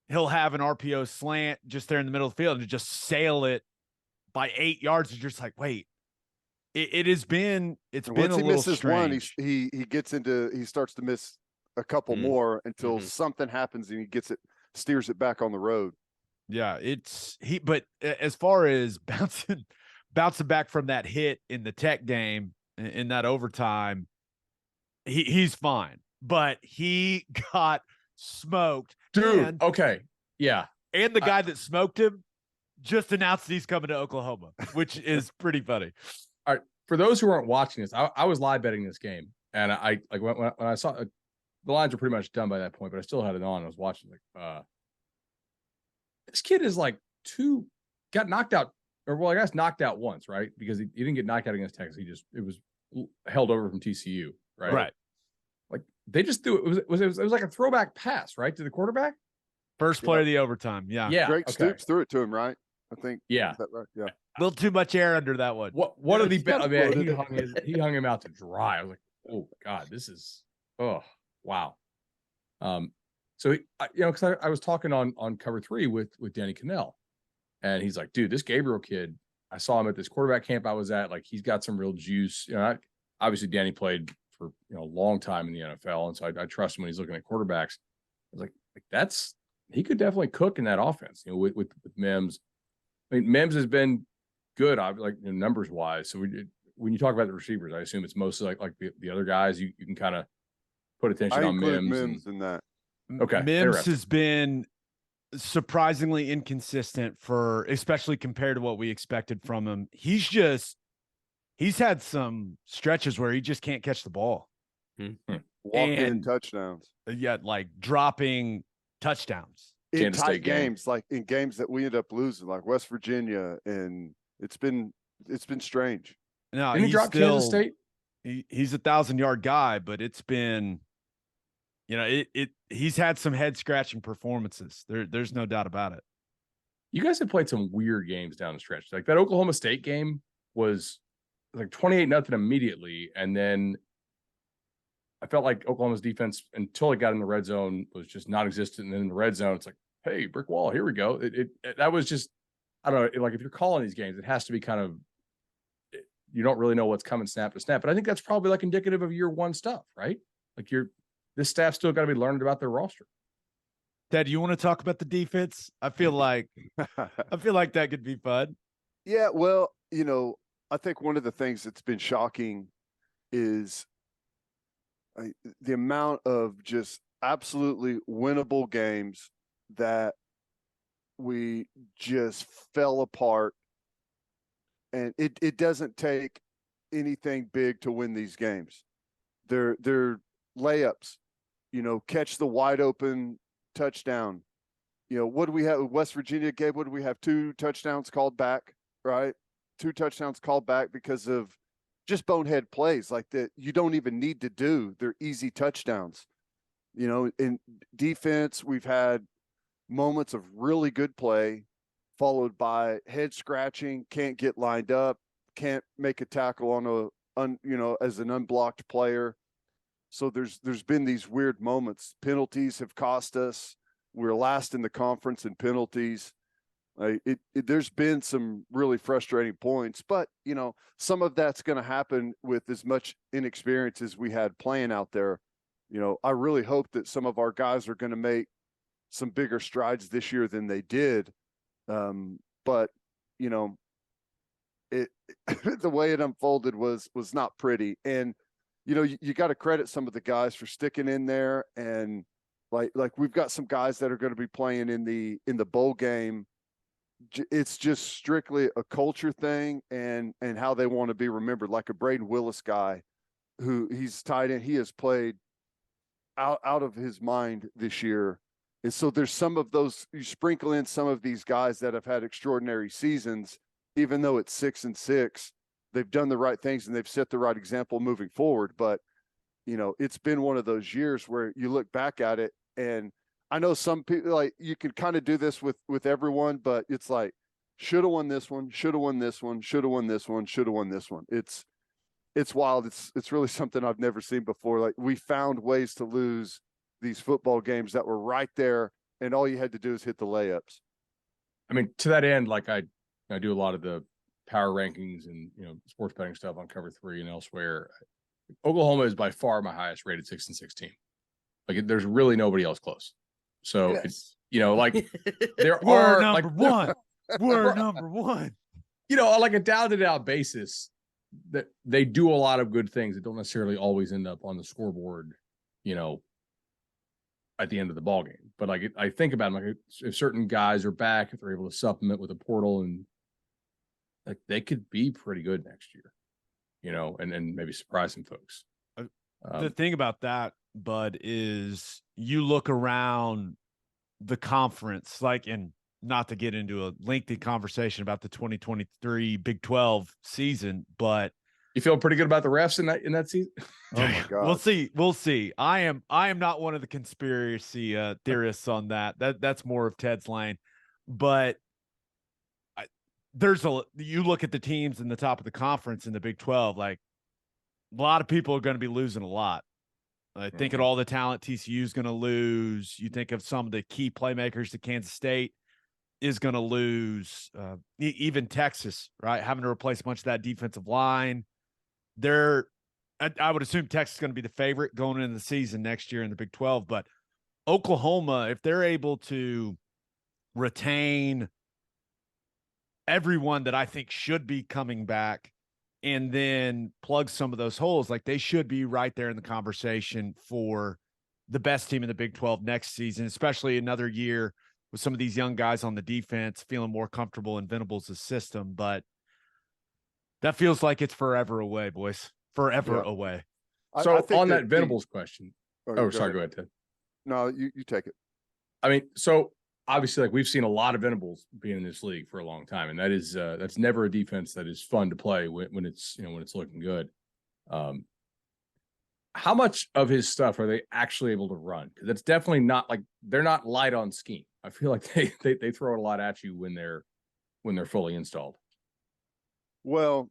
he'll have an RPO slant just there in the middle of the field and just sail it by 8 yards. It's just like, wait, it's been a little strange. He starts to miss a couple more until something happens and he steers it back on the road. Yeah, but as far as bouncing back from that hit in the Tech game in that overtime, he's fine, but he got smoked. Dude, okay. Yeah. And the guy that smoked him just announced he's coming to Oklahoma, which is pretty funny. All right. For those who aren't watching this, I was live betting this game. And I when I saw the lines were pretty much done by that point, but I still had it on. I was watching This kid is like got knocked out, or well, I guess knocked out once, right? Because he didn't get knocked out against Texas. It was held over from TCU, right? Right. Like they just threw it. It was like a throwback pass, right, to the quarterback. First play of the overtime. Yeah. Yeah. Drake Stoops threw it to him, right? I think. Yeah. Is that right? Yeah. A little too much air under that one. What did he? got I mean, floated. he hung him out to dry. I was like, oh God, this is wow. So because I was talking on Cover 3 with Danny Cannell, and he's like, dude, this Gabriel kid, I saw him at this quarterback camp I was at. Like, he's got some real juice. Obviously Danny played for a long time in the NFL, and so I trust him when he's looking at quarterbacks. I was like he could definitely cook in that offense. With Mims. I mean, Mims has been good, like numbers wise. So when you talk about the receivers, I assume it's mostly like the other guys. You can kind of put attention I on include Mims in that. Okay, Mims has been surprisingly inconsistent especially compared to what we expected from him. He's had some stretches where he just can't catch the ball. Walk-in touchdowns. Yeah, like dropping touchdowns. In Kansas tight State game. games, like in games that we end up losing, like West Virginia, and it's been strange. No, Didn't he drop Kansas State? He's 1,000-yard guy, but it's been, he's had some head scratching performances. There's no doubt about it. You guys have played some weird games down the stretch. Like that Oklahoma State game was like 28-0 immediately, and then I felt like Oklahoma's defense until it got in the red zone was just non-existent. And then in the red zone, it's like, hey, brick wall, here we go. That was just, I don't know. Like if you're calling these games, it has to be kind of, you don't really know what's coming snap to snap. But I think that's probably like indicative of year one stuff, right? Like this staff still got to be learning about their roster. Ted, you want to talk about the defense? I feel like that could be fun. Yeah, well, I think one of the things that's been shocking is the amount of just absolutely winnable games that we just fell apart. And it doesn't take anything big to win these games. They're layups, catch the wide open touchdown. What do we have with West Virginia, Gabe? What do we have? 2 touchdowns called back, right? 2 touchdowns called back because of just bonehead plays like that you don't even need to do. They're easy touchdowns. In defense, we've had moments of really good play followed by head scratching, can't get lined up, can't make a tackle as an unblocked player. So there's been these weird moments. Penalties have cost us. We're last in the conference in penalties. There's been some really frustrating points, but some of that's going to happen with as much inexperience as we had playing out there. I really hope that some of our guys are going to make some bigger strides this year than they did. But the way it unfolded was not pretty. And you got to credit some of the guys for sticking in there, and like we've got some guys that are going to be playing in the bowl game. It's just strictly a culture thing and how they want to be remembered. Like a Braden Willis guy who he's tight end. He has played out of his mind this year. And so there's some of those, you sprinkle in some of these guys that have had extraordinary seasons, even though it's 6-6, they've done the right things and they've set the right example moving forward. But, it's been one of those years where you look back at it, and I know some people, like, you can kind of do this with everyone, but it's like, should have won this one, should have won this one, should have won this one, should have won this one. It's wild. It's really something I've never seen before. Like, we found ways to lose these football games that were right there, and all you had to do is hit the layups. I mean, to that end, like I do a lot of the power rankings and sports betting stuff on Cover 3 and elsewhere. Oklahoma is by far my highest rated 6-6 team. Like, there's really nobody else close. So Yes. it's like there We're are number like one. We're number one. On like a down-to-down basis, that they do a lot of good things that don't necessarily always end up on the scoreboard, at the end of the ball game. But like, I think about them, like, if certain guys are back, if they're able to supplement with a portal, and like they could be pretty good next year, and maybe surprise some folks. The thing about that, Bud, is you look around the conference, like, and not to get into a lengthy conversation about the 2023 Big 12 season, but you feel pretty good about the refs in that season? Oh my God. We'll see. I am not one of the conspiracy theorists on that. That's more of Ted's lane. But you look at the teams in the top of the conference in the Big 12, like a lot of people are going to be losing a lot. I think of all the talent TCU is going to lose. You think of some of the key playmakers that Kansas State is going to lose. Even Texas, right, having to replace a bunch of that defensive line. I would assume Texas is going to be the favorite going into the season next year in the Big 12. But Oklahoma, if they're able to retain everyone that I think should be coming back and then plug some of those holes, like they should be right there in the conversation for the best team in the Big 12 next season, especially another year with some of these young guys on the defense feeling more comfortable in Venables' system. But that feels like it's forever away, boys. Forever away. So I think on that Venables question. Go Sorry, ahead. go ahead, Ted. No, you take it. I mean, so obviously, like we've seen a lot of Venables being in this league for a long time, and that is that's never a defense that is fun to play when it's when it's looking good. How much of his stuff are they actually able to run? Because it's definitely not like they're not light on scheme. I feel like they throw it a lot at you when they're fully installed. Well,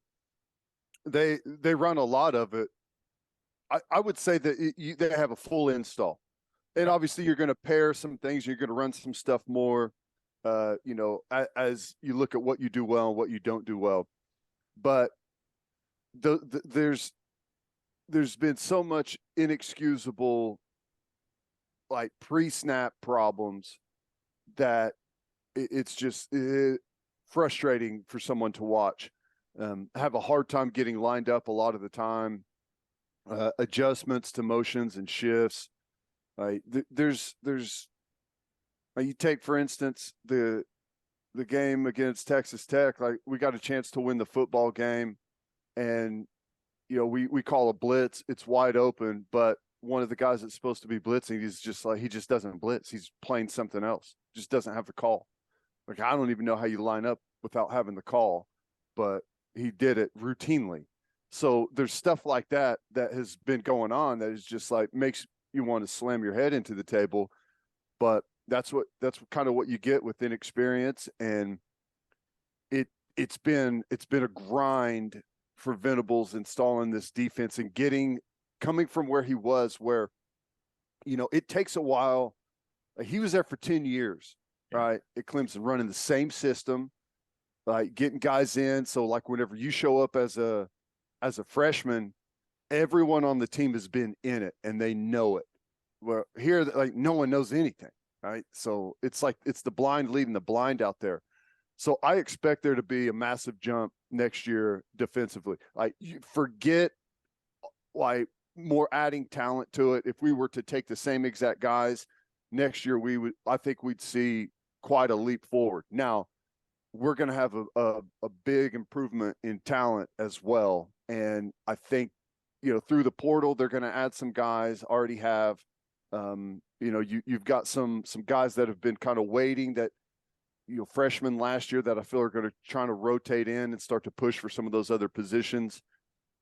they run a lot of it. I would say that they have a full install, and obviously you're going to pair some things. You're going to run some stuff more, as you look at what you do well and what you don't do well. But there's been so much inexcusable, like pre-snap problems that it's just frustrating for someone to watch. Have a hard time getting lined up a lot of the time. Adjustments to motions and shifts. There's you take, for instance, the game against Texas Tech. Like, we got a chance to win the football game, and we call a blitz. It's wide open, but one of the guys that's supposed to be blitzing, he just doesn't blitz. He's playing something else. Just doesn't have the call. Like, I don't even know how you line up without having the call, but he did it routinely. So there's stuff like that has been going on that is just like makes you want to slam your head into the table. But that's kind of what you get with inexperience, and it's been a grind for Venables installing this defense and coming from where he was, where it takes a while. He was there for 10 years, right, at Clemson, running the same system, like getting guys in. So like whenever you show up as a freshman, everyone on the team has been in it and they know it. Well, here, like, no one knows anything, right? So it's like it's the blind leading the blind out there. So I expect there to be a massive jump next year defensively. Like, you forget like more adding talent to it. If we were to take the same exact guys next year, I think we'd see quite a leap forward. Now, we're going to have a big improvement in talent as well. And I think, through the portal, they're going to add some guys, already have, you've got some guys that have been kind of waiting that, freshmen last year that I feel are going to try to rotate in and start to push for some of those other positions.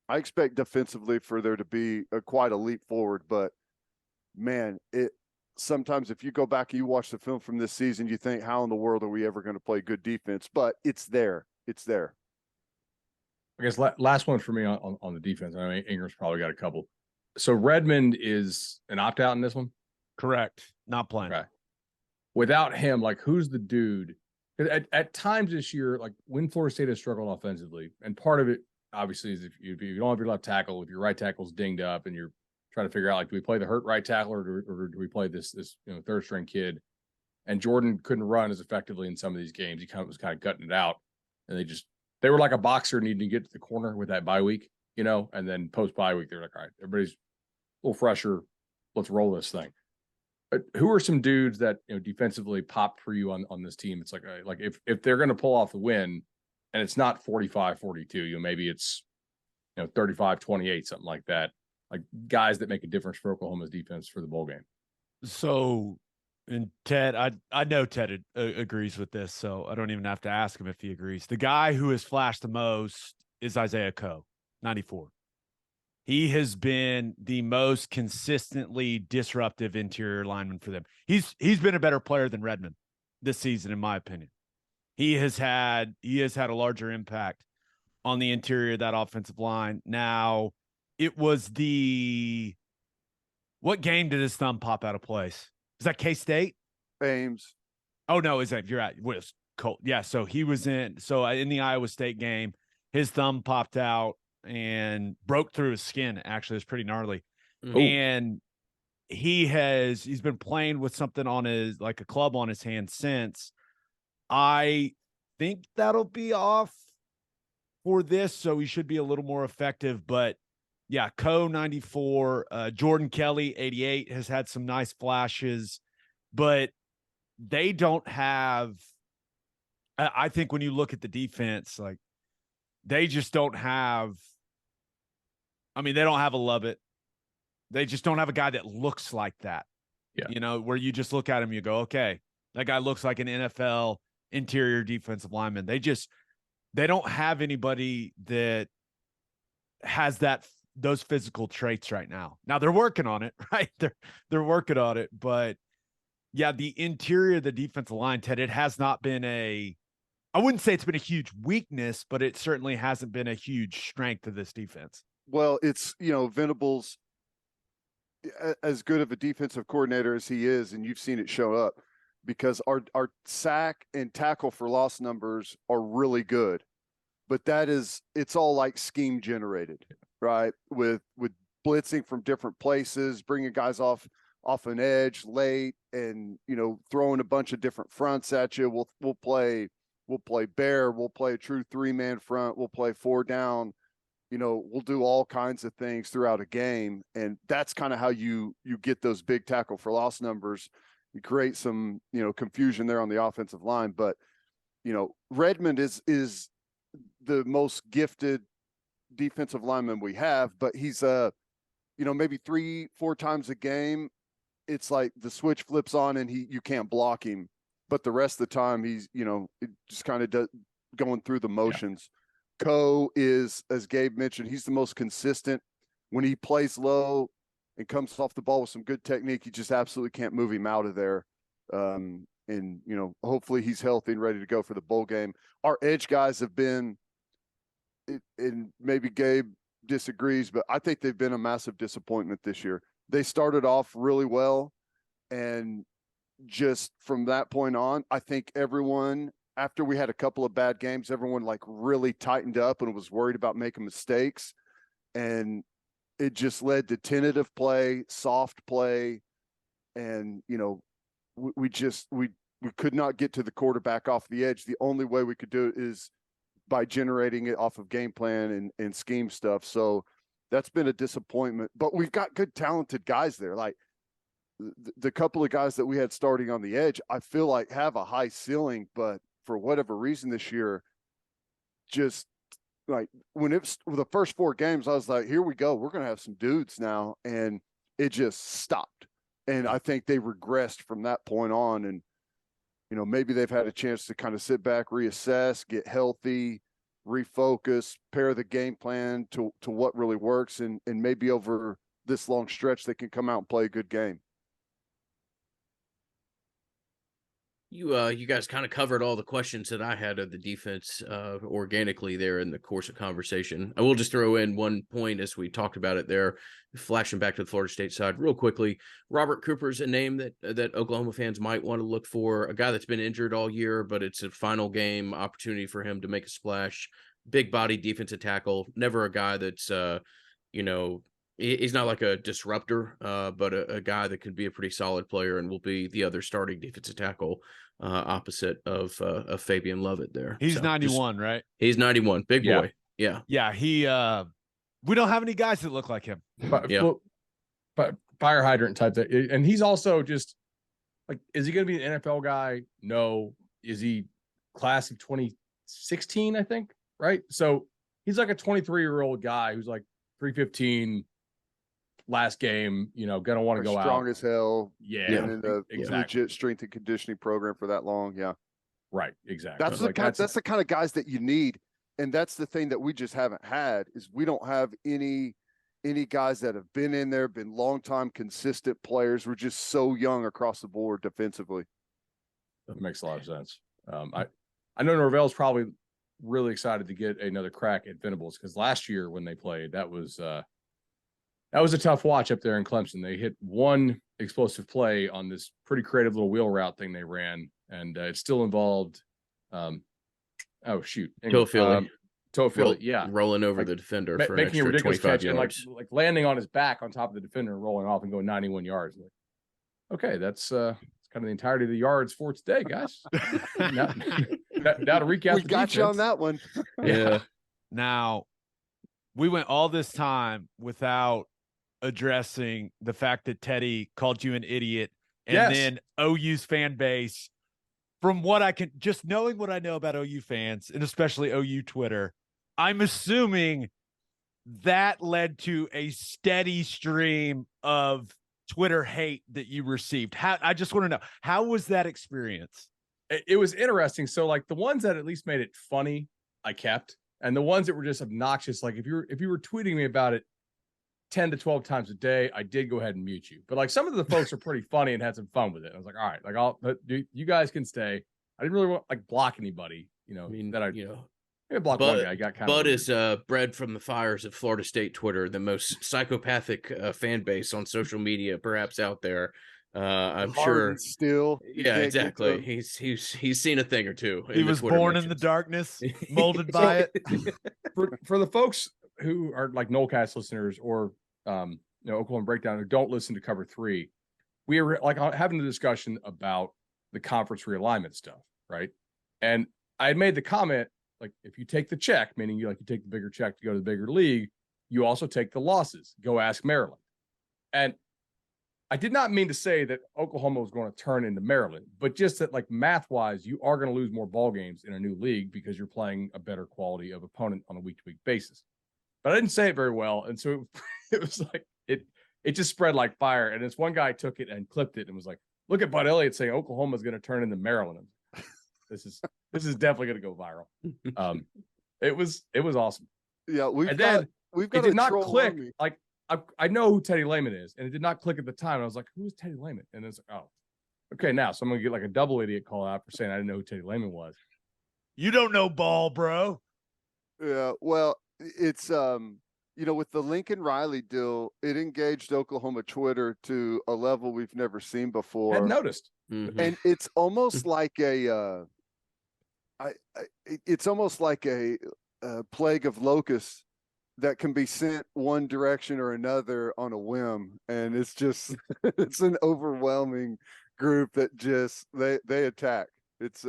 I expect defensively for there to be quite a leap forward, but man, sometimes if you go back and you watch the film from this season, you think, how in the world are we ever going to play good defense? But it's there. It's there. I guess last one for me on the defense. I mean, Ingram's probably got a couple. So Redmond is an opt-out in this one? Correct. Not playing. Okay. Without him, like, who's the dude? At times this year, like when Florida State has struggled offensively, and part of it obviously is if you don't have your left tackle, if your right tackle's dinged up and you're trying to figure out, like, do we play the hurt right tackle or do we play this third string kid? And Jordan couldn't run as effectively in some of these games. He was kind of gutting it out, and they were like a boxer needing to get to the corner with that bye week, and then post bye week, they're like, all right, everybody's a little fresher. Let's roll this thing. But who are some dudes that, defensively popped for you on this team? It's like if they're going to pull off the win and it's not 45-42, maybe it's, 35-28, something like that. Like guys that make a difference for Oklahoma's defense for the bowl game. So And Ted, I know Ted agrees with this, so I don't even have to ask him if he agrees. The guy who has flashed the most is Isaiah Coe, 94. He has been the most consistently disruptive interior lineman for them. He's been a better player than Redmond this season, in my opinion. He has had a larger impact on the interior of that offensive line. Now, it was what game did his thumb pop out of place? Is that K-State? Ames. Oh no, you're right. It was Colt. Yeah, so he was in the Iowa State game, his thumb popped out and broke through his skin. Actually, it's pretty gnarly. Ooh. And he's been playing with something on his, like a club on his hand since. I think that'll be off for this, so he should be a little more effective. But yeah, Co 94, Jordan Kelly 88 has had some nice flashes, but they don't have. I think when you look at the defense, like they just don't have. I mean, they don't have a Lovett. They just don't have a guy that looks like that. Yeah. You know, where you just look at him, you go, okay, that guy looks like an NFL interior defensive lineman. They don't have anybody that has those physical traits right now. Now they're working on it, right? They're working on it, but yeah, the interior of the defensive line, Ted, it has not been I wouldn't say it's been a huge weakness, but it certainly hasn't been a huge strength of this defense. Well, it's, Venables, as good of a defensive coordinator as he is, and you've seen it show up, because our sack and tackle for loss numbers are really good, but it's all like scheme generated, right? With blitzing from different places, bringing guys off an edge late, and throwing a bunch of different fronts at you. We'll play bear, we'll play a true 3-man front, we'll play 4 down. We'll do all kinds of things throughout a game, and that's kind of how you get those big tackle for loss numbers. You create some confusion there on the offensive line, but Redmond is the most gifted defensive lineman we have, but he's maybe 3-4 times a game it's like the switch flips on and you can't block him, but the rest of the time he's it just kind of going through the motions. Yeah. Co is, as Gabe mentioned, he's the most consistent. When he plays low and comes off the ball with some good technique, you just absolutely can't move him out of there. And hopefully he's healthy and ready to go for the bowl game. Our edge guys have been, and maybe Gabe disagrees, but I think they've been a massive disappointment this year. They started off really well, and just from that point on, I think everyone, after we had a couple of bad games, everyone like really tightened up and was worried about making mistakes, and it just led to tentative play, soft play, and we could not get to the quarterback off the edge. The only way we could do it is by generating it off of game plan and scheme stuff. So that's been a disappointment, but we've got good, talented guys there. Like the couple of guys that we had starting on the edge, I feel like have a high ceiling, but for whatever reason this year, just like when it was the first 4 games, I was like, here we go. We're going to have some dudes now. And it just stopped. And I think they regressed from that point on. And, maybe they've had a chance to kind of sit back, reassess, get healthy, refocus, pair the game plan to what really works. And maybe over this long stretch, they can come out and play a good game. You guys kind of covered all the questions that I had of the defense organically there in the course of conversation. I will just throw in one point as we talked about it there, flashing back to the Florida State side real quickly. Robert Cooper's a name that Oklahoma fans might want to look for, a guy that's been injured all year, but it's a final game opportunity for him to make a splash. Big body defensive tackle, never a guy that's, he's not like a disruptor, but a guy that could be a pretty solid player and will be the other starting defensive tackle opposite of Fabian Lovett there. He's 91, right? He's 91. Big boy. Yeah. Yeah. He, we don't have any guys that look like him. But fire hydrant type that. And he's also just like, is he going to be an NFL guy? No. Is he class of 2016, I think? Right. So he's like a 23-year-old guy who's like 315, last game, gonna want to go strong out as hell. Yeah, Been in a exactly. legit strength and conditioning program for that long. Yeah. Right, exactly. That's the kind of guys that you need. And that's the thing that we just haven't had is we don't have any guys that have been in there, been long time consistent players. We're just so young across the board defensively. That makes a lot of sense. I know Norvell's probably really excited to get another crack at Venables because last year when they played, that was a tough watch up there in Clemson. They hit one explosive play on this pretty creative little wheel route thing they ran, and it still involved Toe Philly. Yeah. Rolling over the defender for making an a extra ridiculous 25 catch yards. and like landing on his back on top of the defender and rolling off and going 91 yards. Like, okay, that's kind of the entirety of the yards for today, guys. now to recap, we got you on that one. Yeah. Now, we went all this time without addressing the fact that Teddy called you an idiot, and then OU's fan base. From what I can, just knowing what I know about OU fans, and especially OU Twitter, I'm assuming that led to a steady stream of Twitter hate that you received. I just want to know, how was that experience? It was interesting. So, like the ones that at least made it funny, I kept, and the ones that were just obnoxious, like if you were tweeting me about it 10 to 12 times a day, I did go ahead and mute you. But like some of the folks are pretty funny and had some fun with it. I was like, all right, like you guys can stay. I didn't really want like block anybody, maybe block one guy. I got kind Bud of is bred from the fires of Florida State Twitter, the most psychopathic fan base on social media perhaps out there. I'm sure still. Yeah, exactly. He's seen a thing or two. He was born in the darkness, molded by it. For the folks who are like Nolecast listeners or Oklahoma Breakdown who don't listen to Cover 3, we were like having a discussion about the conference realignment stuff, right? And I had made the comment, like, if you take the check, meaning you take the bigger check to go to the bigger league, you also take the losses. Go ask Maryland. And I did not mean to say that Oklahoma was going to turn into Maryland, but just that, like, math-wise, you are going to lose more ball games in a new league because you're playing a better quality of opponent on a week-to-week basis. But I didn't say it very well, and so it was like it just spread like fire. And this one guy took it and clipped it and was like, "Look at Bud Elliott saying Oklahoma's going to turn into Maryland. This is definitely going to go viral." It was awesome. Yeah, we've got it did not click. Like I know who Teddy Lehman is, and it did not click at the time. I was like, "Who is Teddy Lehman?" And it's like, "Oh, okay." Now, so I'm going to get like a double idiot call out for saying I didn't know who Teddy Lehman was. You don't know ball, bro. Yeah, well, it's with the Lincoln Riley deal, it engaged Oklahoma Twitter to a level we've never seen before. I had noticed, and it's almost like it's almost like a plague of locusts that can be sent one direction or another on a whim, and it's just it's an overwhelming group that just they attack. It's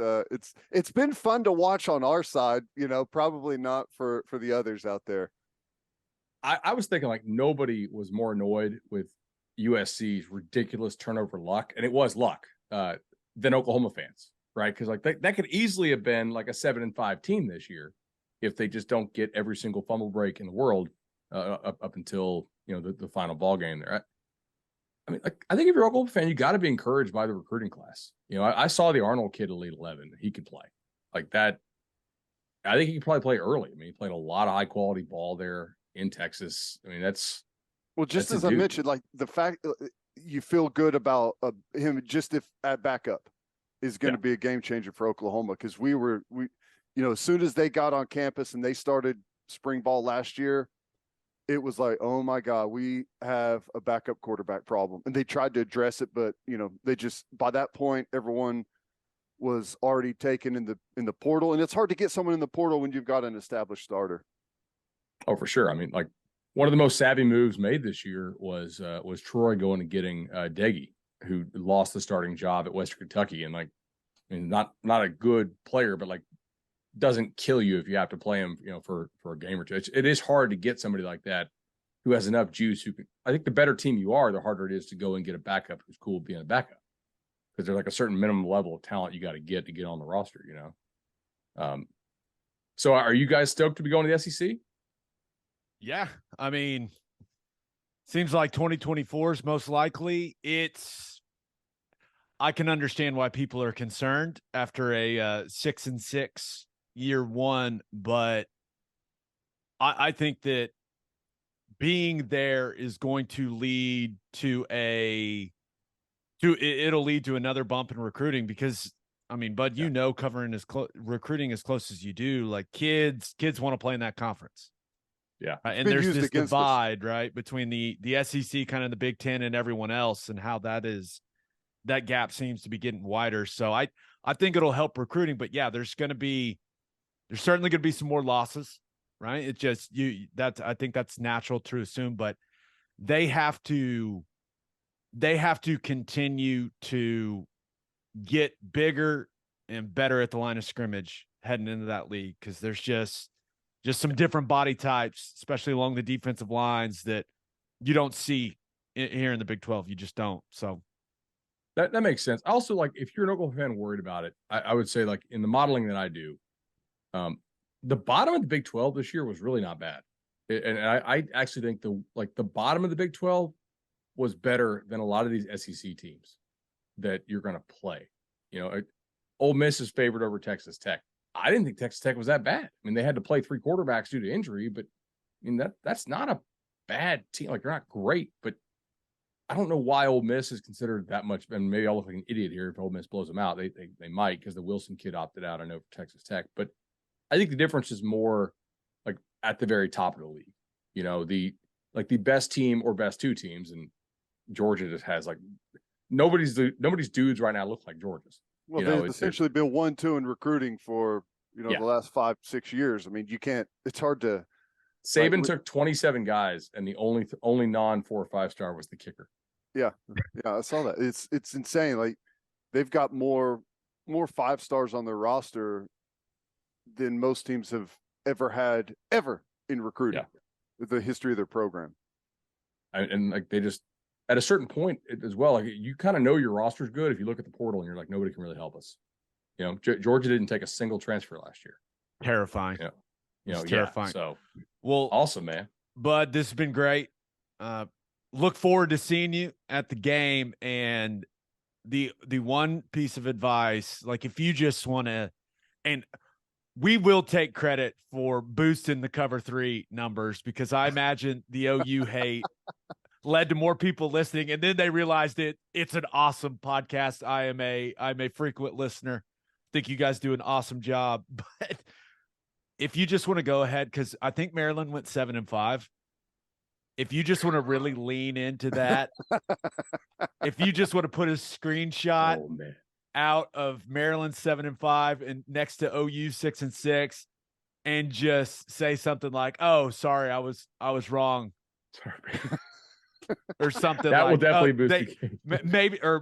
been fun to watch on our side, probably not for the others out there. I was thinking like nobody was more annoyed with USC's ridiculous turnover luck, and it was luck, than Oklahoma fans, right? Because like that could easily have been like a 7-5 team this year if they just don't get every single fumble break in the world up until the final ball game there. I mean, like, I think if you're an Oklahoma fan, you got to be encouraged by the recruiting class. I saw the Arnold kid Elite 11. He could play like that. I think he could probably play early. I mean, he played a lot of high quality ball there in Texas. I mean, that's just as I mentioned, like the fact you feel good about him just if at backup is going to be a game changer for Oklahoma, because we as soon as they got on campus and they started spring ball last year, it was like, oh my God, we have a backup quarterback problem. And they tried to address it, but they just, by that point, everyone was already taken in the portal. And it's hard to get someone in the portal when you've got an established starter. Oh, for sure. I mean, like one of the most savvy moves made this year was Troy going and getting Deggy, who lost the starting job at Western Kentucky. And like, I mean, not a good player, but like doesn't kill you if you have to play him, for a game or two. It is hard to get somebody like that who has enough juice. I think the better team you are, the harder it is to go and get a backup who's cool being a backup, because there's like a certain minimum level of talent you got to get on the roster, So are you guys stoked to be going to the SEC? Yeah. I mean, Seems like 2024 is most likely. I can understand why people are concerned after a 6-6 year one, but I think that being there is going to lead to it'll lead to another bump in recruiting because I mean, Bud, covering recruiting as close as you do, like kids want to play in that conference. Yeah. And there's this divide, right, between the SEC, kind of the Big Ten, and everyone else, and how that gap seems to be getting wider. So I think it'll help recruiting, but yeah, there's certainly going to be some more losses, right? It just I think that's natural to assume, but they have to continue to get bigger and better at the line of scrimmage heading into that league, because there's just some different body types, especially along the defensive lines, that you don't see here in the Big 12. You just don't. So that makes sense. Also, like, if you're an Oklahoma fan worried about it, I would say, like, in the modeling that I do, the bottom of the Big 12 this year was really not bad. And I actually think the bottom of the Big 12 was better than a lot of these SEC teams that you're going to play. You know, Ole Miss is favored over Texas Tech. I didn't think Texas Tech was that bad. I mean, they had to play 3 quarterbacks due to injury, but I mean, that's not a bad team. Like, they're not great, but I don't know why Ole Miss is considered that much. And maybe I'll look like an idiot here if Ole Miss blows them out. They might, because the Wilson kid opted out, I know, for Texas Tech. But I think the difference is more like at the very top of the league. You know, the best team or best 2 teams, and Georgia just has, like, nobody's dudes right now look like Georgia's. Well, they've essentially been 1-2 in recruiting for, the last 5-6 years. I mean, it's hard to. Saban took 27 guys, and the only non 4 or 5-star was the kicker. Yeah, I saw that. It's insane. Like, they've got more 5 stars on their roster than most teams have ever had in recruiting with the history of their program. And like, they just, at a certain point as well, like, you kind of know your roster's good if you look at the portal and you're like, nobody can really help us. You know, Georgia didn't take a single transfer last year. Terrifying. Terrifying. So, well, awesome, man. Bud, this has been great. Look forward to seeing you at the game. And the one piece of advice, like, if you just want to, and we will take credit for boosting the cover 3 numbers, because I imagine the OU hate led to more people listening, and then they realized it's an awesome podcast. I'm a frequent listener. Think you guys do an awesome job. But if you just want to go ahead, because I think Maryland went 7-5. If you just want to really lean into that, if you just want to put a screenshot out of Maryland 7-5 and next to OU 6-6, and just say something like, "Oh, sorry, I was wrong," or something that like, will definitely boost the game.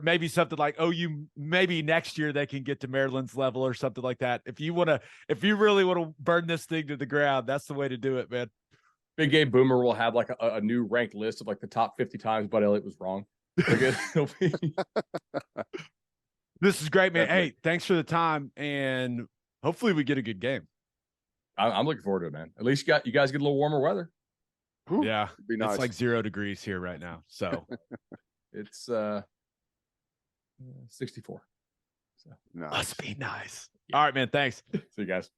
maybe something like, "OU, maybe next year they can get to Maryland's level," or something like that. If you really want to burn this thing to the ground, that's the way to do it, man. Big Gabe Boomer will have, like, a new ranked list of, like, the top 50 times Bud Elliott was wrong. This is great, man. Definitely. Hey, thanks for the time, and hopefully we get a good game. I'm looking forward to it, man. At least you guys get a little warmer weather. Yeah, it'd be nice. It's like 0 degrees here right now, so it's 64. So nice. Must be nice. All right, man. Thanks. See you guys.